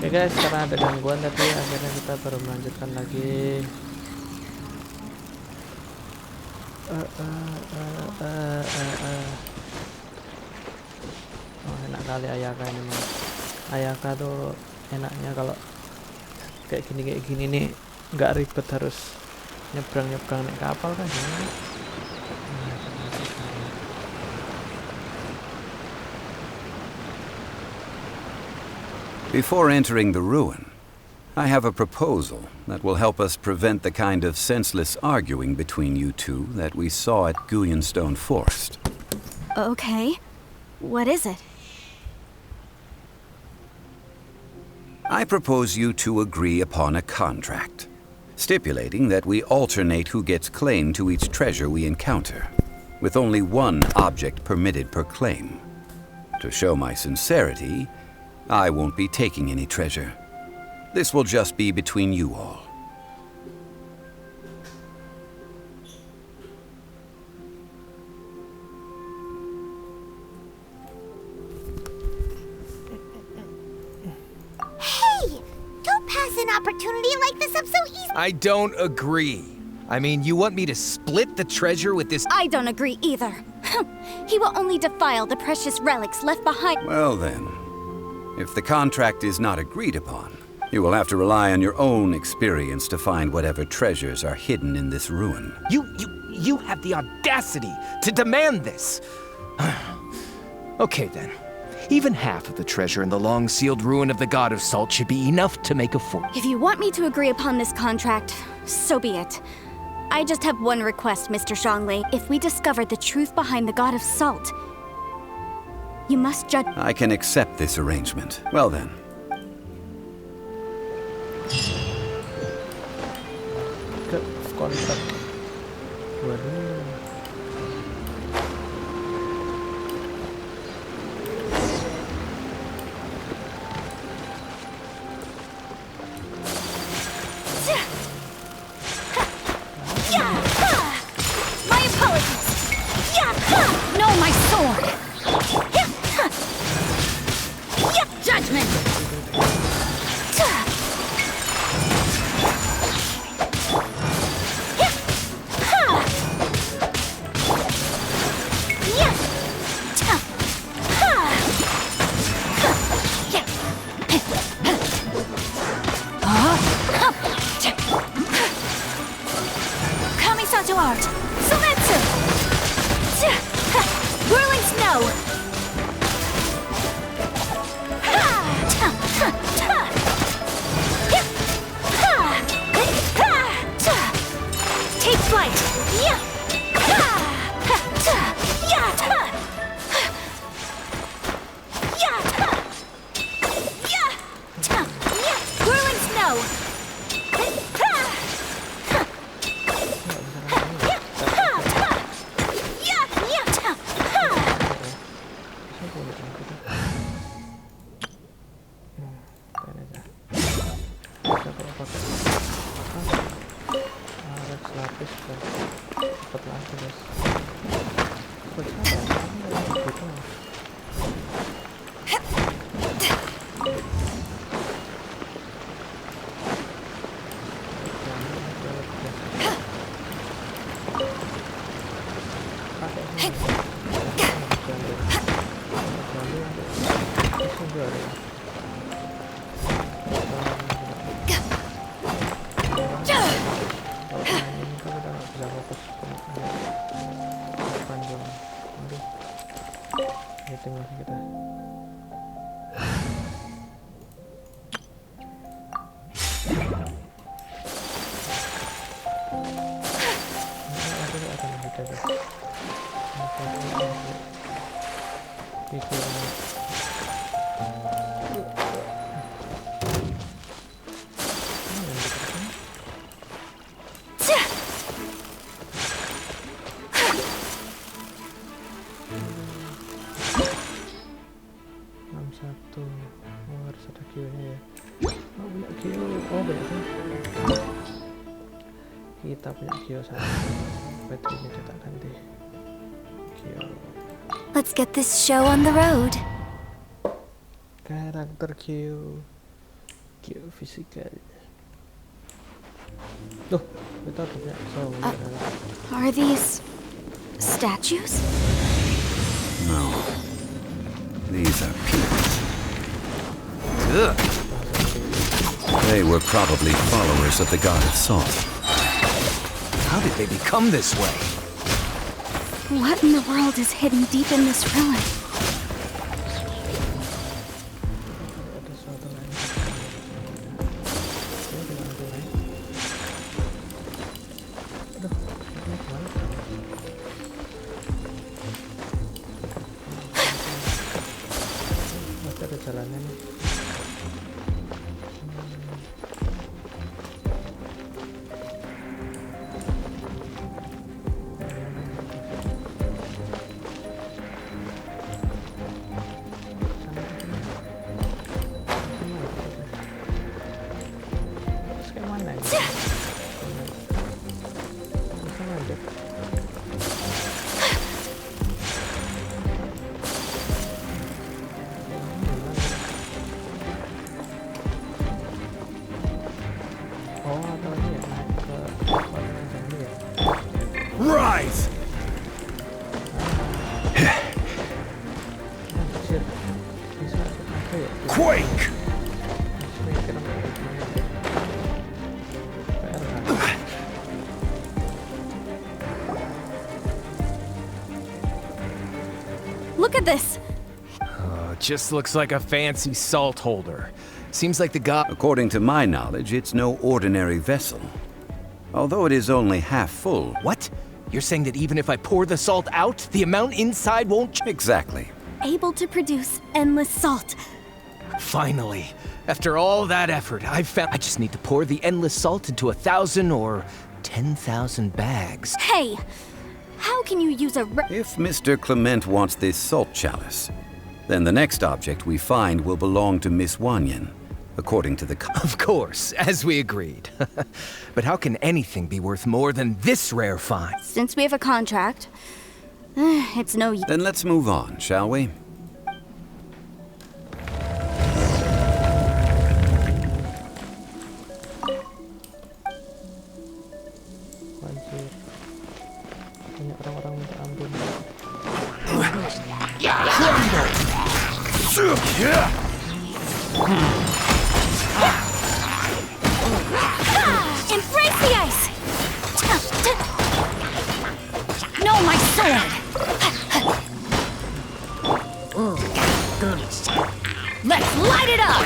Oke guys, karena ada gangguan tadi akhirnya kita baru melanjutkan lagi. Oh, enak kali Ayaka ini mah. Ayaka tuh enaknya kalau kayak gini nih nggak ribet harus nyebrang naik kapal kan ya. Before entering the ruin, I have a proposal that will help us prevent the kind of senseless arguing between you two that we saw at Guyonstone Forest. Okay. What is it? I propose you two agree upon a contract, stipulating that we alternate who gets claim to each treasure we encounter, with only one object permitted per claim. To show my sincerity, I won't be taking any treasure. This will just be between you all. Hey! Don't pass an opportunity like this up so easy. I don't agree. I mean, you want me to split the treasure with this? I don't agree either. He will only defile the precious relics left behind. Well then, if the contract is not agreed upon, you will have to rely on your own experience to find whatever treasures are hidden in this ruin. You have the audacity to demand this. Okay then. Even half of the treasure in the long-sealed ruin of the God of Salt should be enough to make a fool. If you want me to agree upon this contract, so be it. I just have one request, Mr. Zhongli. If we discover the truth behind the God of Salt, you must judge. I can accept this arrangement. Well then. Ke kontrak. Waduh. My apologies. No, my sword. Judgment. Kamisato art. Sumetsu. Whirling snow. Take flight. Whirling snow. Lapis kan dapat lagi guys. Gitu. Tinggal kita. Satu, oh, harus ada Q-nya ya. Oh, banyak Q. Oh, banyak Q. Kita punya Q satu. Berarti ini kita ganti Q. Let's get this show on the road. Karakter Q. Geophysical. Tuh, kita punya Are these statues? No. These are people. Ugh. They were probably followers of the god of salt. How did they become this way? What in the world is hidden deep in this ruin? ada suatu lain. Aduh, ini kemana? Masih ada jalannya nih. Terus kayak mana ini? Bisa manjat. Oh, atau ini ya naik ke warna ini ya. Rise! Anjir, bisa apa ya? Quake! Saya kira mau gimana ya? PR kan? Look at this! Just looks like a fancy salt holder. Seems like the god. According to my knowledge, it's no ordinary vessel. Although it is only half full. What? You're saying that even if I pour the salt out, the amount inside won't change? Exactly. Able to produce endless salt. Finally, after all that effort, I've found. I just need to pour the endless salt into 1,000 or 10,000 bags. Hey! How can you use a If Mr. Clement wants this salt chalice, then the next object we find will belong to Miss Wanyan, according to the Of course, as we agreed. But how can anything be worth more than this rare find? Since we have a contract, it's no use. Then let's move on, shall we? Anjir. Banyak orang-orang minta ampun. Embrace the ice! No, my sword! Let's light it up!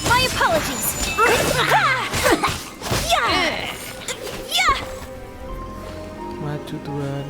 My apologies! Yeah! Yeah! Maju Tuhan.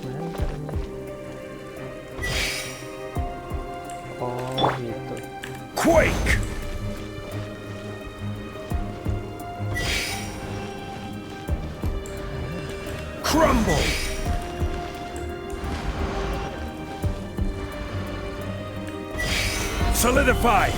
Gimana caranya? Oh gitu. Quake! Crumble! Solidify!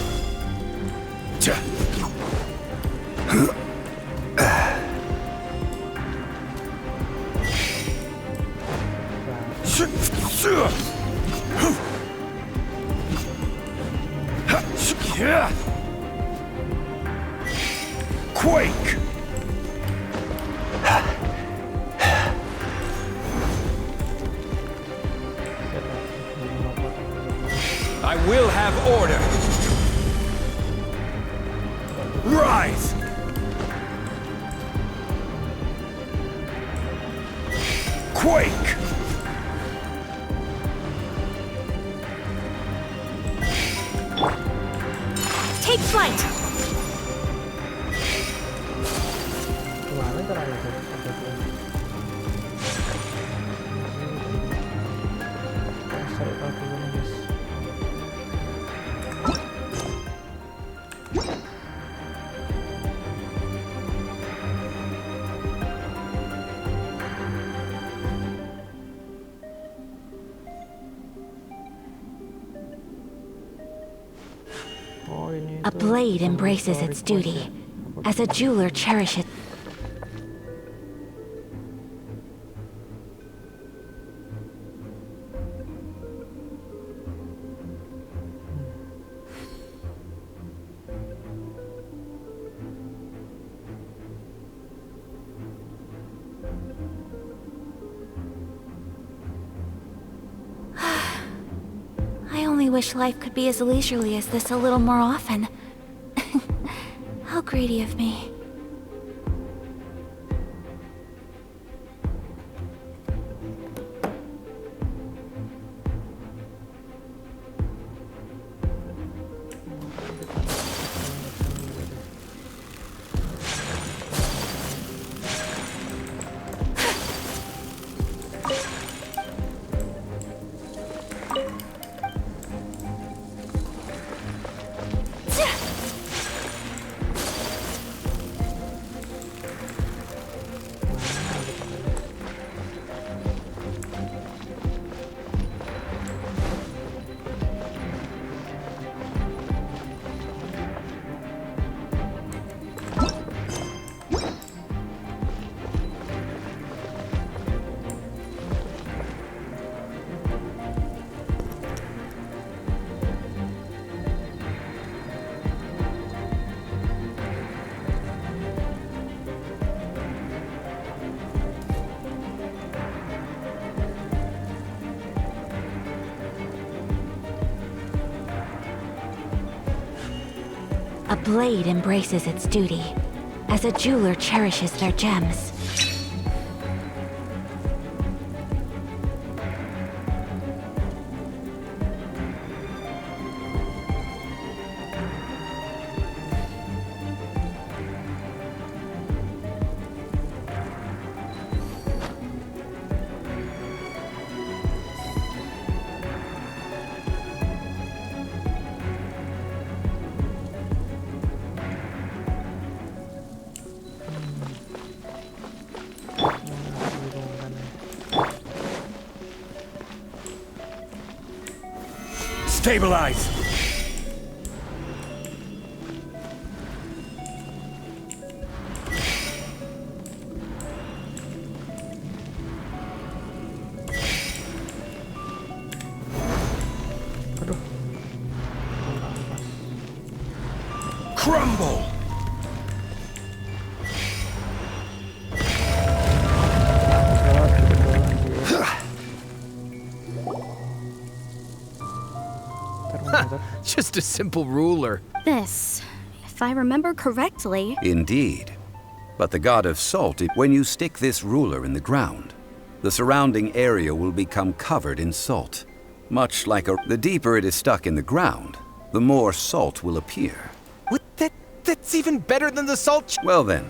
Quake! I will have order. Rise! Quake! Take flight! Gimana caranya tuh? A blade embraces its duty, as a jeweler cherishes. I only wish life could be as leisurely as this a little more often. How greedy of me. A blade embraces its duty, as a jeweler cherishes their gems. Stabilize! Aduh. Crumble! Just a simple ruler. This, if I remember correctly, Indeed. But the god of salt, when you stick this ruler in the ground, the surrounding area will become covered in salt. Much like the deeper it is stuck in the ground, the more salt will appear. What? That's even better than the salt. Well then,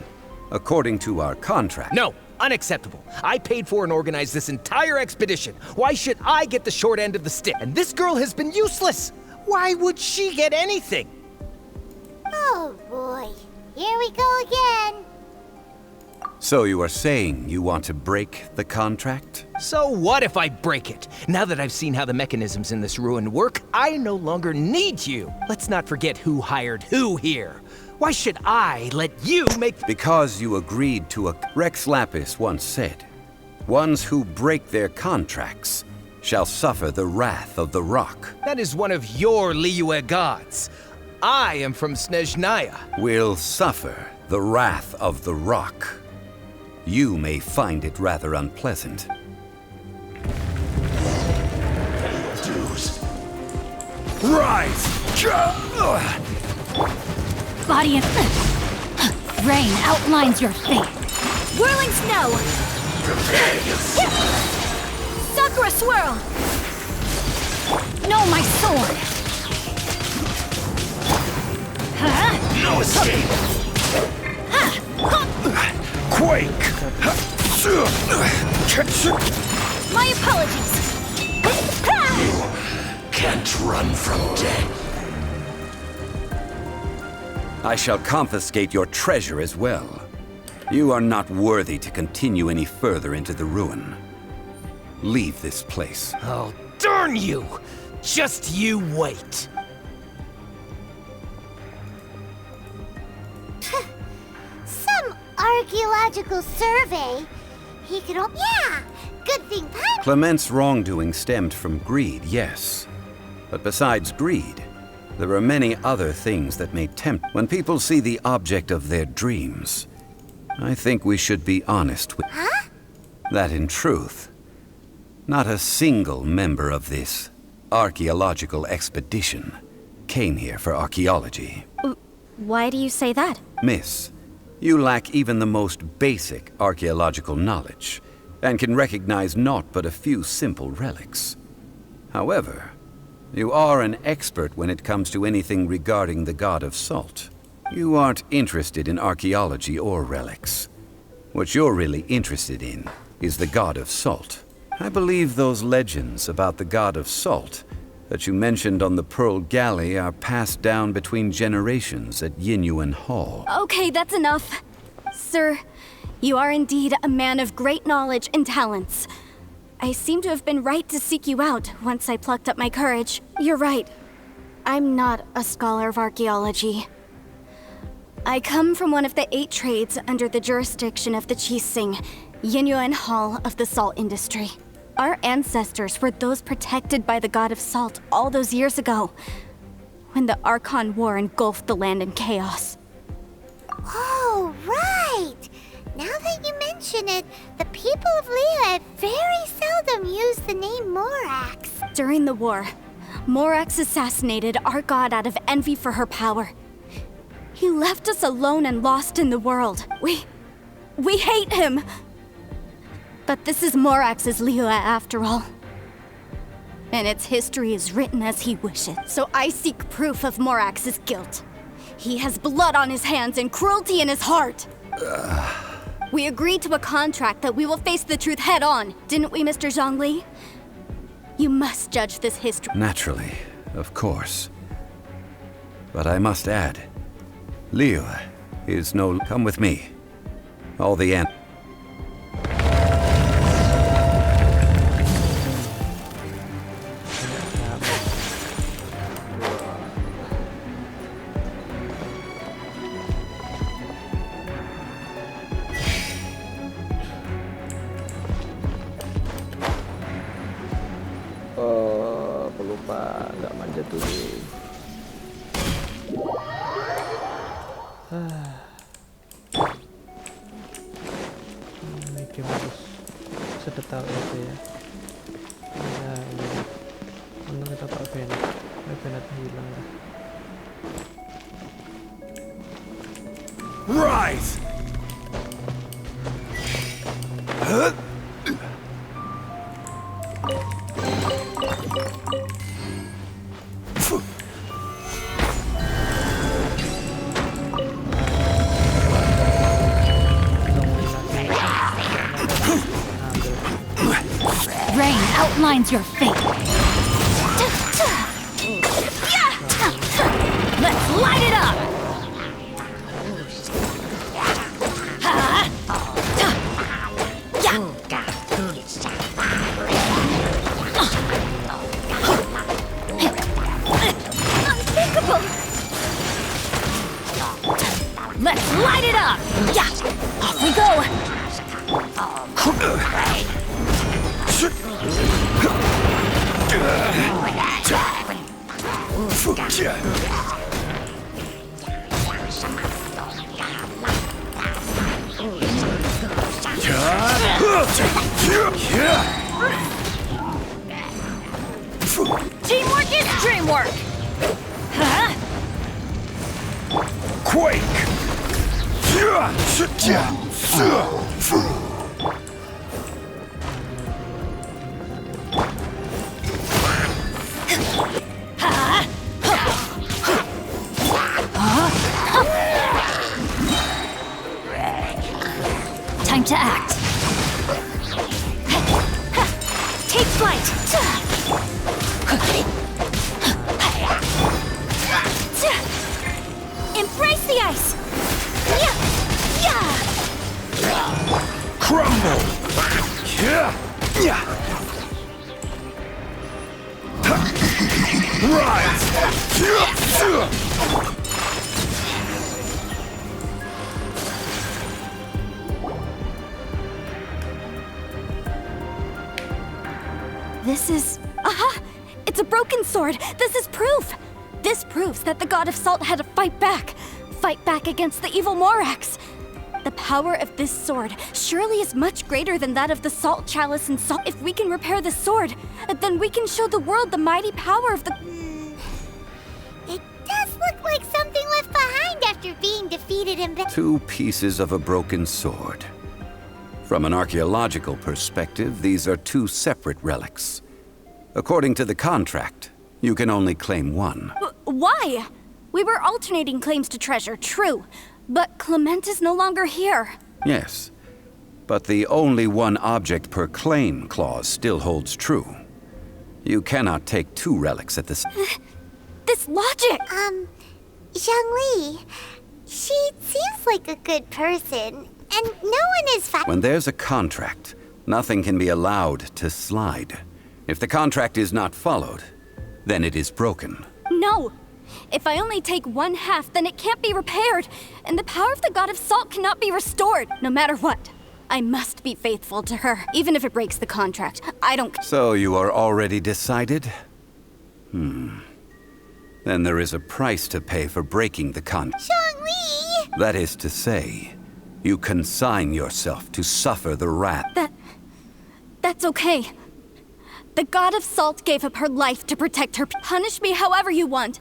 according to our contract... No, unacceptable. I paid for and organized this entire expedition. Why should I get the short end of the stick? And this girl has been useless. Why would she get anything? Oh boy, here we go again. So you are saying you want to break the contract? So what if I break it? Now that I've seen how the mechanisms in this ruin work, I no longer need you. Let's not forget who hired who here. Why should I let you make... Because you agreed to a... Rex Lapis once said, ones who break their contracts shall suffer the wrath of the rock. That is one of your Liyue gods. I am from Snezhnaya. Will suffer the wrath of the rock. You may find it rather unpleasant. Rise! body and rain outlines your fate. Whirling snow. Sakura swirl. No, my sword. No escape! Quake! My apologies. Can't run from death. I shall confiscate your treasure as well. You are not worthy to continue any further into the ruin. Leave this place. Oh, darn you! Just you wait. archaeological survey. He could yeah! Good thing Paimon. Clement's wrongdoing stemmed from greed, yes. But besides greed, there are many other things that may tempt. When people see the object of their dreams, I think we should be honest with that in truth, not a single member of this archaeological expedition came here for archaeology. Why do you say that? Miss, you lack even the most basic archaeological knowledge, and can recognize naught but a few simple relics. However, you are an expert when it comes to anything regarding the God of Salt. You aren't interested in archaeology or relics. What you're really interested in is the God of Salt. I believe those legends about the God of Salt that you mentioned on the Pearl Galley are passed down between generations at Yinyuan Hall. Okay, that's enough. Sir, you are indeed a man of great knowledge and talents. I seem to have been right to seek you out once I plucked up my courage. You're right. I'm not a scholar of archaeology. I come from one of the 8 trades under the jurisdiction of the Qixing, Yinyuan Hall of the salt industry. Our ancestors were those protected by the God of Salt all those years ago, when the Archon War engulfed the land in chaos. Oh, right! Now that you mention it, the people of Liyue very seldom use the name Morax. During the war, Morax assassinated our god out of envy for her power. He left us alone and lost in the world. We hate him! But this is Morax's Liyue after all. And its history is written as he wishes. So I seek proof of Morax's guilt. He has blood on his hands and cruelty in his heart. We agreed to a contract that we will face the truth head on, didn't we, Mr. Zhongli? You must judge this history. Naturally, of course. But I must add, Liyue is no... Come with me. All the ant... Aku lupa nggak manjat dulu. Ini game harus sedetail itu ya. Ya ini. Untung kita tak Bennett. Bennett hilang dah. Rise! Rain outlines your fate. Let's light it up! Unthinkable! Let's light it up! Yeah! Off we go! Teamwork is dreamwork! Huh? Quake! Time to act. Take flight. Embrace the ice. Crumble! Rise! This is... Aha! It's a broken sword! This is proof! This proves that the God of Salt had to fight back! Fight back against the evil Morax! The power of this sword surely is much greater than that of the Salt Chalice and Salt. If we can repair the sword, then we can show the world the mighty power of the... It does look like something left behind after being defeated in... 2 pieces of a broken sword. From an archaeological perspective, these are 2 separate relics. According to the contract, you can only claim one. Why? We were alternating claims to treasure, true. But Clement is no longer here. Yes, but the only one object per claim clause still holds true. You cannot take 2 relics at the same... This logic! Zhongli, she seems like a good person, and no one is When there's a contract, nothing can be allowed to slide. If the contract is not followed, then it is broken. No! If I only take 1/2, then it can't be repaired, and the power of the God of Salt cannot be restored, no matter what. I must be faithful to her, even if it breaks the contract. I don't... So you are already decided? Then there is a price to pay for breaking the contract. Zhongli! That is to say, you consign yourself to suffer the wrath. That's okay. The God of Salt gave up her life to protect her. Punish me however you want.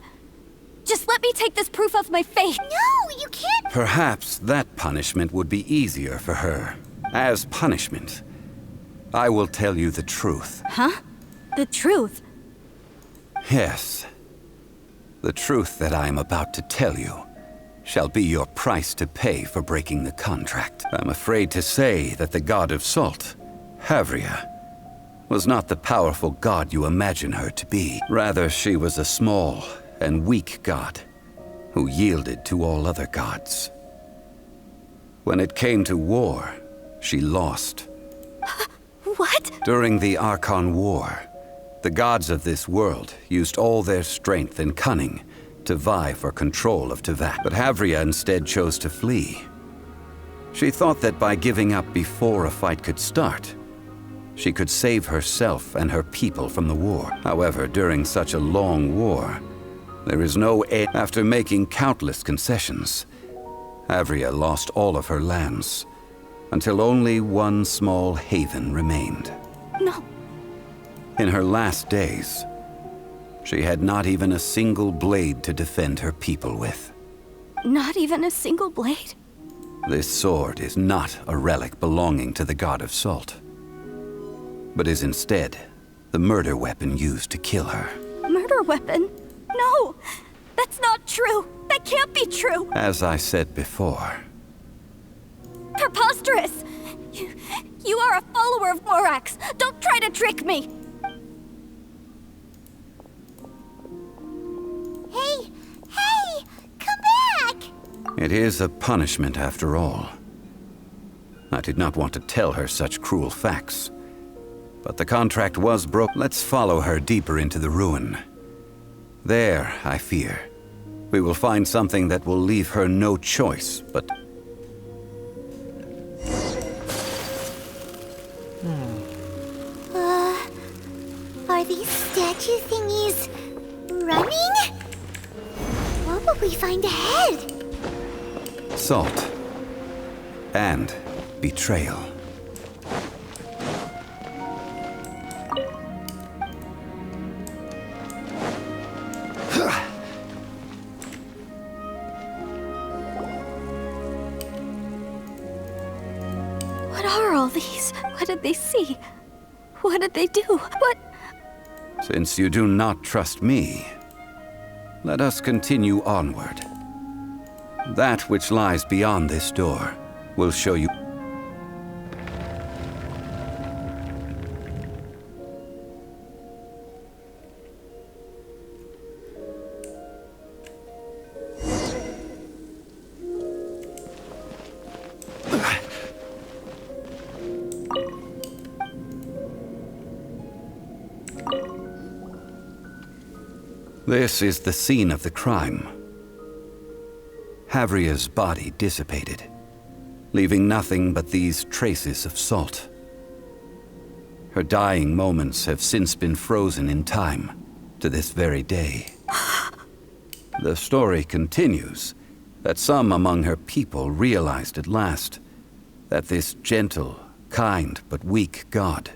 Just let me take this proof of my faith. No, you can't... Perhaps that punishment would be easier for her. As punishment, I will tell you the truth. Huh? The truth? Yes. The truth that I am about to tell you shall be your price to pay for breaking the contract. I'm afraid to say that the God of Salt, Havria, was not the powerful god you imagine her to be. Rather, she was a small and weak god who yielded to all other gods. When it came to war, she lost. What? During the Archon War, the gods of this world used all their strength and cunning to vie for control of Teyvat. But Havria instead chose to flee. She thought that by giving up before a fight could start, she could save herself and her people from the war. However, during such a long war, there is no end. After making countless concessions, Havria lost all of her lands, until only one small haven remained. No. In her last days, she had not even a single blade to defend her people with. Not even a single blade? This sword is not a relic belonging to the God of Salt, but is instead the murder weapon used to kill her. Murder weapon? No! That's not true! That can't be true! As I said before, Preposterous! You are a follower of Morax! Don't try to trick me! Hey! Hey! Come back! it is a punishment after all. I did not want to tell her such cruel facts, but the contract was broke. Let's follow her deeper into the ruin. There, I fear, we will find something that will leave her no choice but... Are these statue thingies running? What will we find ahead? Salt. And betrayal. What are all these? What did they see? What did they do? What? Since you do not trust me, let us continue onward. That which lies beyond this door will show you. This is the scene of the crime. Havria's body dissipated, leaving nothing but these traces of salt. Her dying moments have since been frozen in time to this very day. The story continues that some among her people realized at last that this gentle, kind, but weak god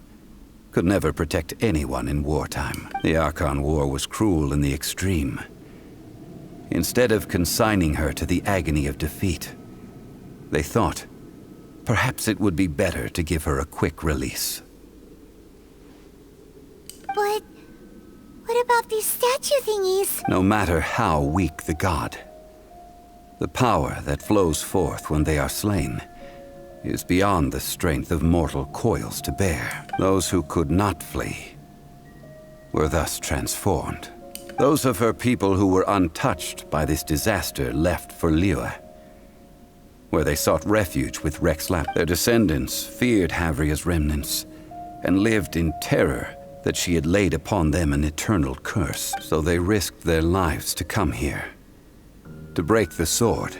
could never protect anyone in wartime. The Archon War was cruel in the extreme. Instead of consigning her to the agony of defeat, they thought perhaps it would be better to give her a quick release. But what about these statue thingies? No matter how weak the god, the power that flows forth when they are slain is beyond the strength of mortal coils to bear. Those who could not flee were thus transformed. Those of her people who were untouched by this disaster left for Liyue, where they sought refuge with Rex Lap. Their descendants feared Havria's remnants and lived in terror that she had laid upon them an eternal curse. So they risked their lives to come here, to break the sword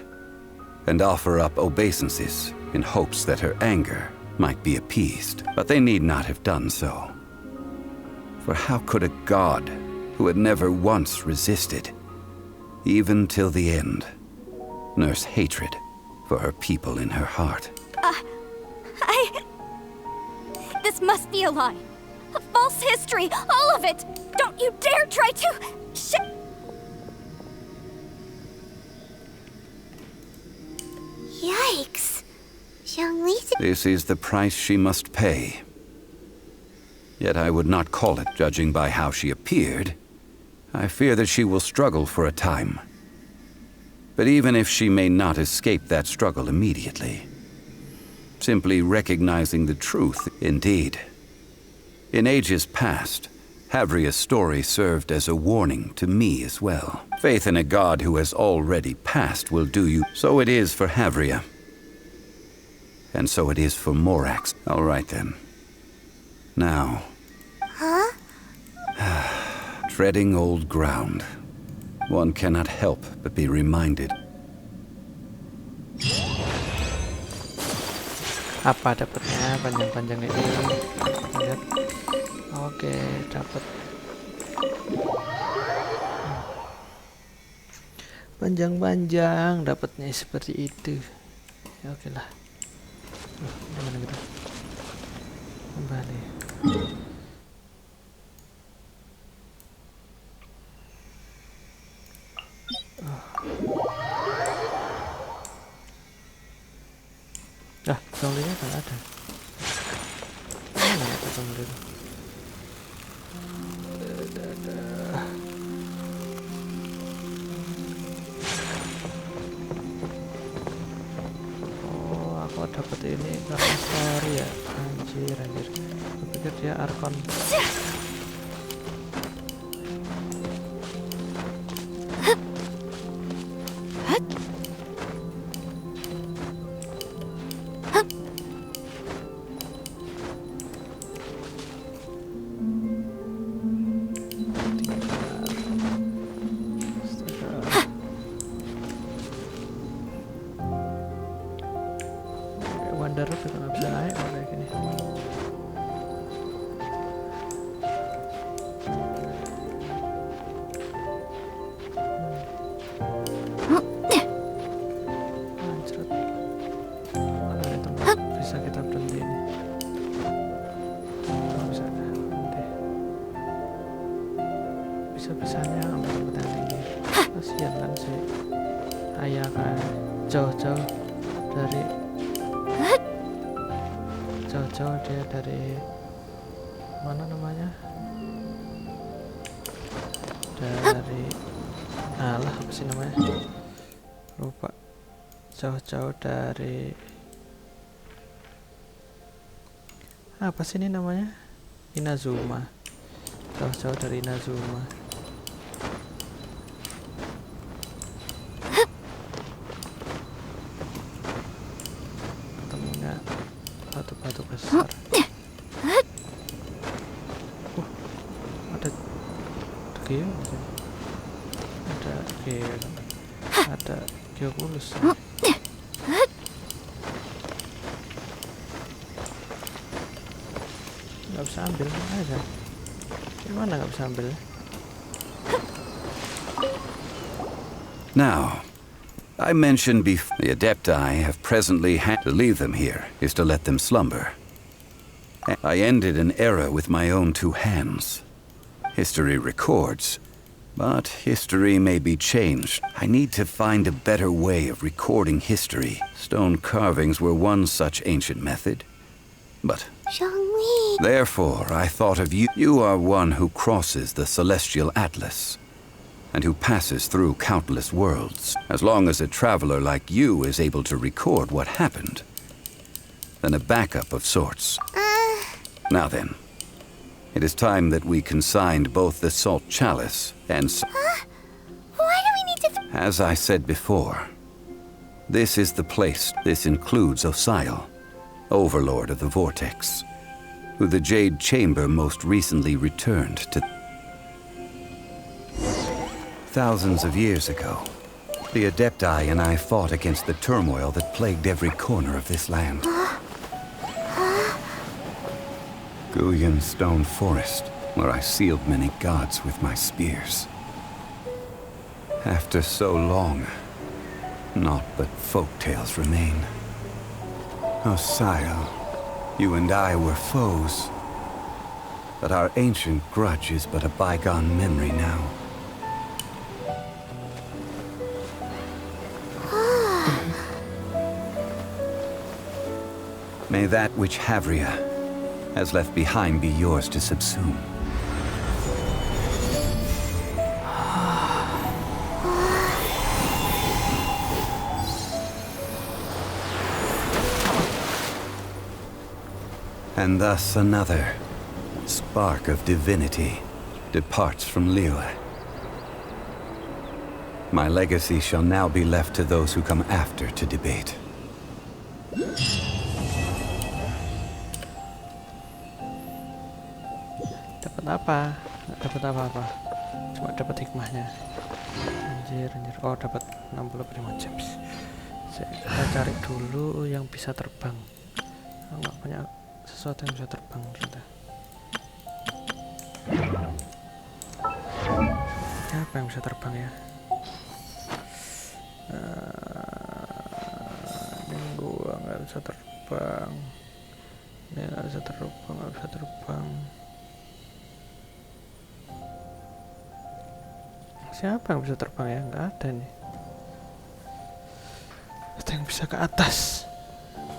and offer up obeisances in hopes that her anger might be appeased. But they need not have done so. For how could a god who had never once resisted, even till the end, nurse hatred for her people in her heart? This must be a lie. A false history, all of it! Don't you dare try to... Yikes. Zhongli... This is the price she must pay. Yet I would not call it, judging by how she appeared. I fear that she will struggle for a time. But even if she may not escape that struggle immediately, simply recognizing the truth, indeed. In ages past, Havria's story served as a warning to me as well. Faith in a god who has already passed will do you. So it is for Havria. And so it is for Morax. All right then. Now. Huh? Treading old ground. One cannot help but be reminded. Apa dapatnya panjang-panjang ini? Lihat. Oke, dapat. Panjang-panjang dapatnya seperti itu. Ya oke lah. Gimana gitu? Kembali. Zhonglinya kan ada. Mana ya Zhongli? Oh, aku dapat ini karena story ya. Anjir. Aku pikir dia Archon. Wanderer juga nggak bisa naik kalau kayak gini. Anjir. Mana nih tempat bisa kita berhenti ini? Oh, bisa berhenti. Bisa-bisanya ambil tempat yang tinggi. Kasian kan si ayah kan jauh-jauh dia dari mana namanya, dari alah apa sih namanya, lupa. Jauh-jauh dari apa sih ini namanya, Inazuma. Jauh-jauh dari Inazuma. Ketemunya batu-batu besar. Ada Geo, ada Geo, ada Geoculus. Nggak bisa bisa ambil aja. Gimana nggak bisa ambil? Now, I mentioned before the Adepti have presently had to leave them here is to let them slumber. I ended an era with my own two hands. History records, but history may be changed. I need to find a better way of recording history. Stone carvings were one such ancient method. But Zhongli. therefore, I thought of you. You are one who crosses the celestial atlas, and who passes through countless worlds. As long as a traveler like you is able to record what happened, then a backup of sorts. Now then, it is time that we consigned both the Salt Chalice and... Why do we need to... As I said before, this is the place. This includes Osial, Overlord of the Vortex, who the Jade Chamber most recently returned to. Thousands of years ago, the Adepti and I fought against the turmoil that plagued every corner of this land. Guyan Stone Forest, where I sealed many gods with my spears. After so long, naught but folk tales remain. Osial, you and I were foes, but our ancient grudge is but a bygone memory now. May that which Havria has left behind be yours to subsume. And thus another spark of divinity departs from Liyue. My legacy shall now be left to those who come after to debate. Dapat apa? Nggak dapat apa-apa. Cuma dapat hikmahnya. Anjir. Oh, dapat 60 prima gems. Kita cari dulu yang bisa terbang. Oh, nggak punya sesuatu yang bisa terbang ternyata. Apa yang bisa terbang ya? Ini gua nggak bisa terbang. Ini nggak bisa terbang, nggak bisa terbang. Siapa yang bisa terbang ya? Nggak ada nih. Ada yang bisa ke atas.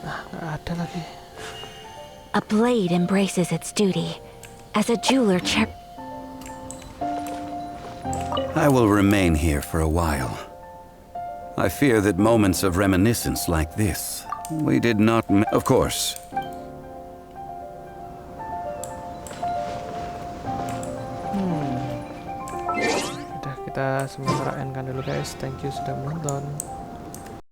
Nah, nggak ada lagi. A blade embraces its duty. As a jeweler I will remain here for a while. I fear that moments of reminiscence like this, we did not... Of course. Udah, kita sementara end kan dulu guys. Thank you sudah menonton.